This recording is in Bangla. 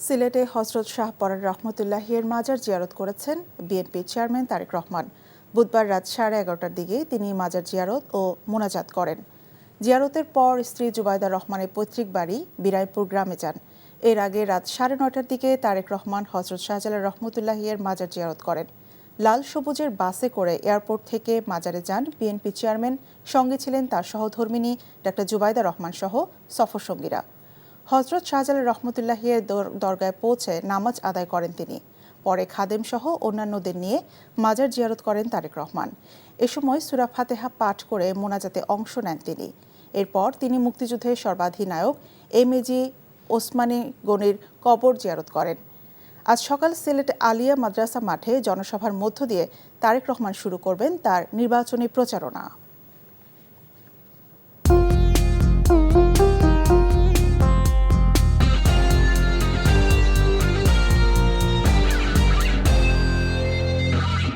সিলেটে হযরত শাহ পরাণ রহমতুল্লাহির মাজার জিয়ারত করেছেন বিএনপি চেয়ারম্যান তারেক রহমান। বুধবার রাত 11:30টার দিকে তিনি মাজার জিয়ারত ও মোনাজাত করেন। জিয়ারতের পর স্ত্রী জুবাইদা রহমানের পৈতৃক বাড়ি বিরাইপুর গ্রামে যান। এর আগে রাত 9:30টার দিকে তারেক রহমান হযরত শাহজালাল রহমতুল্লাহির মাজার জিয়ারত করেন। লাল সবুজের বাসে করে এয়ারপোর্ট থেকে মাজারে যান বিএনপি চেয়ারম্যান, সঙ্গে ছিলেন তার সহধর্মিণী ডাক্তার জুবাইদা রহমান সহ সফরসঙ্গীরা। হযরত শাহজালাল রহমতুল্লাহির দরগায় পৌঁছে নামাজ আদায় করেন তিনি। পরে খাদেম সহ অন্যান্যদের নিয়ে মাজার জিয়ারত করেন তারেক রহমান। এ সময় সূরা ফাতিহা পাঠ করে মোনাজাতে অংশ নেন তিনি। এরপর তিনি মুক্তিযুদ্ধের সর্বাধিনায়ক এমএজি ওসমানী গনির কবর জিয়ারত করেন। আজ সকাল সিলেট আলিয়া মাদ্রাসা মাঠে জনসভার মধ্য দিয়ে তারেক রহমান শুরু করবেন তার নির্বাচনী প্রচারণা।